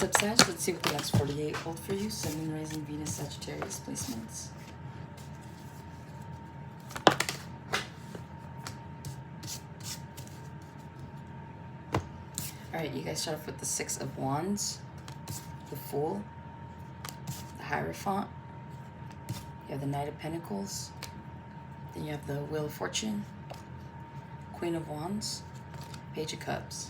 What's up, Sag? Let's see what the next 48 hold for you. Sun and Rising Venus Sagittarius placements. Alright, you guys start off with the Six of Wands, the Fool, the Hierophant, you have the Knight of Pentacles, then you have the Wheel of Fortune, Queen of Wands, Page of Cups.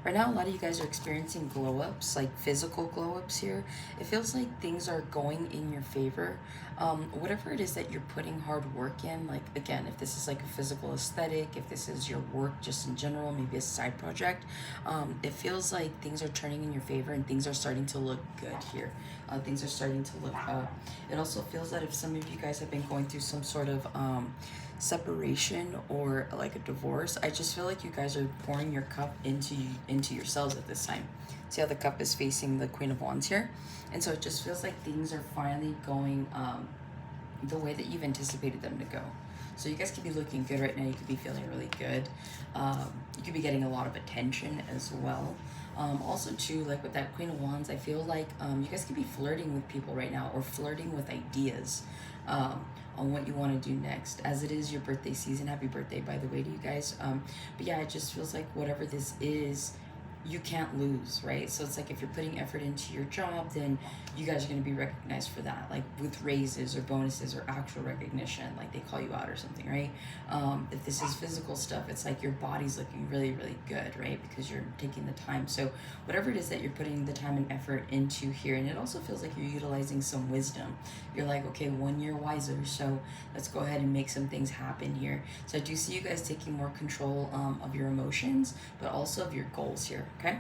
Right now, a lot of you guys are experiencing glow-ups, like physical glow-ups here. It feels like things are going in your favor. Whatever it is that you're putting hard work in, like, again, if this is like a physical aesthetic, if this is your work just in general, maybe a side project, it feels like things are turning in your favor and things are starting to look good here. Things are starting to look up. It also feels that if some of you guys have been going through some sort of separation or like a divorce, I just feel like you guys are pouring your cup into yourselves at this time. See how the cup is facing the Queen of Wands here? And so it just feels like things are finally going the way that you've anticipated them to go. So you guys could be looking good right now. You could be feeling really good. You could be getting a lot of attention as well. Also too, like with that Queen of Wands, I feel like you guys could be flirting with people right now or flirting with ideas on what you want to do next. As it is your birthday season, happy birthday, by the way, to you guys. But yeah, it just feels like whatever this is, you can't lose, right? So it's like if you're putting effort into your job, then you guys are going to be recognized for that, like with raises or bonuses or actual recognition, like they call you out or something, right? If this is physical stuff, it's like your body's looking really, really good, right? Because you're taking the time. So whatever it is that you're putting the time and effort into here, and it also feels like you're utilizing some wisdom. You're like, okay, 1 year wiser, so let's go ahead and make some things happen here. So I do see you guys taking more control of your emotions, but also of your goals here. Okay,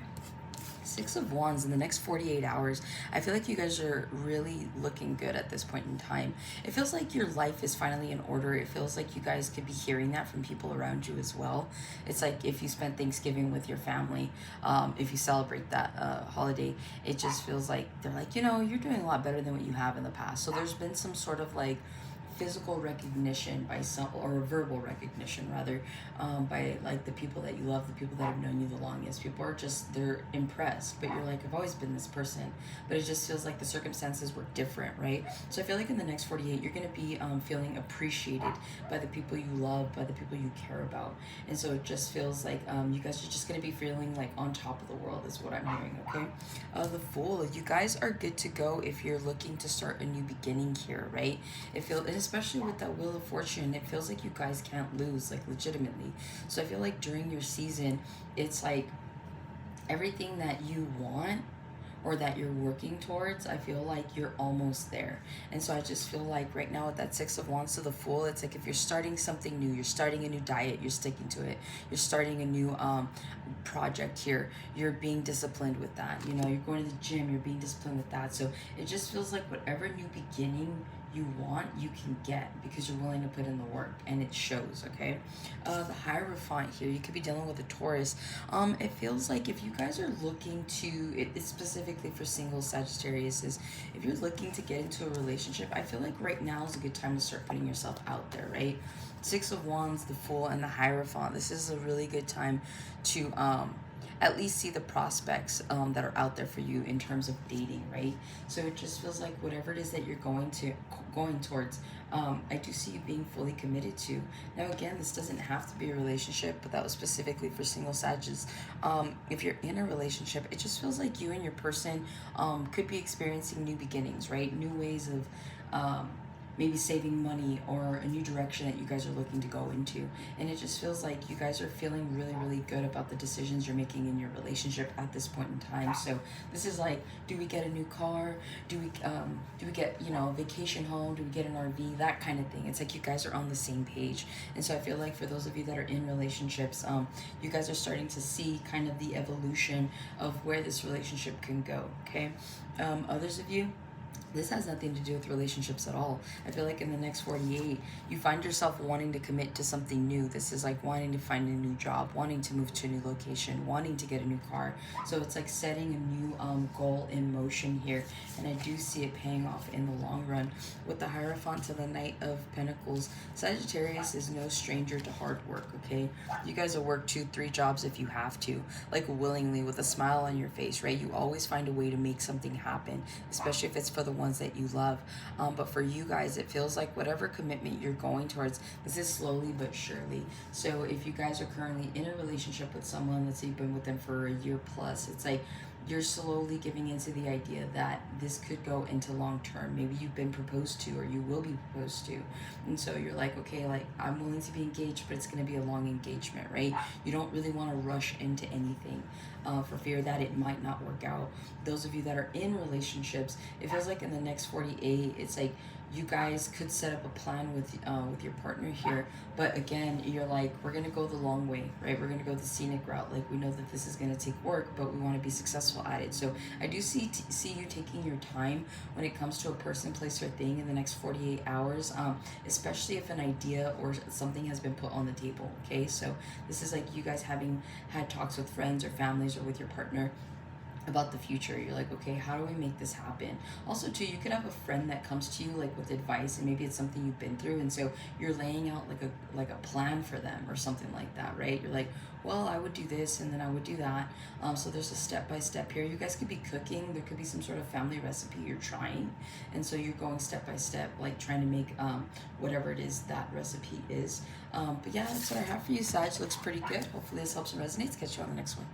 Six of Wands in the next 48 hours. I feel like you guys are really looking good at this point in time. It feels like your life is finally in order. It feels like you guys could be hearing that from people around you as well. It's like if you spent Thanksgiving with your family, if you celebrate that holiday, it just feels like they're like, you know, you're doing a lot better than what you have in the past. So there's been some sort of like physical recognition by some, or verbal recognition rather, by like the people that you love, the people that have known you the longest. People are just, they're impressed, but you're like, I've always been this person, but it just feels like the circumstances were different, right? So I feel like in the next 48, you're going to be feeling appreciated by the people you love, by the people you care about. And so it just feels like you guys are just going to be feeling like on top of the world is what I'm hearing, okay? The Fool, you guys are good to go if you're looking to start a new beginning here, right? It feels, especially with that Wheel of Fortune, it feels like you guys can't lose, like legitimately. So I feel like during your season, it's like everything that you want or that you're working towards, I feel like you're almost there. And so I just feel like right now with that Six of Wands to the Fool, it's like if you're starting something new, you're starting a new diet, you're sticking to it. You're starting a new project here, you're being disciplined with that. You know, you're going to the gym, you're being disciplined with that. So it just feels like whatever new beginning you want, you can get because you're willing to put in the work, and it shows, okay? The Hierophant here, you could be dealing with a Taurus. It feels like if you guys are looking to, it's specifically for single Sagittarius, is if you're looking to get into a relationship, I feel like right now is a good time to start putting yourself out there, right? Six of Wands, the Fool, and the Hierophant. This is a really good time to at least see the prospects that are out there for you in terms of dating, right? So it just feels like whatever it is that you're going towards, I do see you being fully committed to. Now again, this doesn't have to be a relationship, but that was specifically for single Sages. If you're in a relationship, it just feels like you and your person could be experiencing new beginnings, right? New ways of maybe saving money or a new direction that you guys are looking to go into. And it just feels like you guys are feeling really, really good about the decisions you're making in your relationship at this point in time. So this is like, do we get a new car? Do we get, you know, a vacation home? Do we get an RV? That kind of thing. It's like you guys are on the same page. And so I feel like for those of you that are in relationships, you guys are starting to see kind of the evolution of where this relationship can go, okay? Others of you, This has nothing to do with relationships at all. I feel like in the next 48, you find yourself wanting to commit to something new. This is like wanting to find a new job, wanting to move to a new location, wanting to get a new car. So it's like setting a new goal in motion here. And I do see it paying off in the long run. With the Hierophant to the Knight of Pentacles, Sagittarius is no stranger to hard work, okay? You guys will work 2-3 jobs if you have to, like willingly, with a smile on your face, right? You always find a way to make something happen, especially if it's for the ones that you love. But for you guys, it feels like whatever commitment you're going towards, this is slowly but surely. So if you guys are currently in a relationship with someone, let's say you've been with them for a year plus, it's like you're slowly giving into the idea that this could go into long term. Maybe you've been proposed to, or you will be proposed to, and so you're like, okay, like I'm willing to be engaged, but it's going to be a long engagement, right? You don't really want to rush into anything for fear that it might not work out. Those of you that are in relationships, it feels like in the next 48, it's like you guys could set up a plan with your partner here, but again, you're like, we're gonna go the long way, right? We're gonna go the scenic route. Like, we know that this is gonna take work, but we want to be successful at it. So I do see you taking your time when it comes to a person, place, or thing in the next 48 hours, especially if an idea or something has been put on the table. Okay, so this is like you guys having had talks with friends or families or with your partner about the future. You're like, okay, how do we make this happen? Also too, you could have a friend that comes to you like with advice, and maybe it's something you've been through, and so you're laying out like a plan for them or something like that, right? You're like, well, I would do this and then I would do that. So there's a step-by-step here. You guys could be cooking, there could be some sort of family recipe you're trying, and so you're going step-by-step, like trying to make whatever it is that recipe is. But yeah, that's what I have for you, Sag. Looks pretty good. Hopefully this helps and resonates. Catch you on the next one.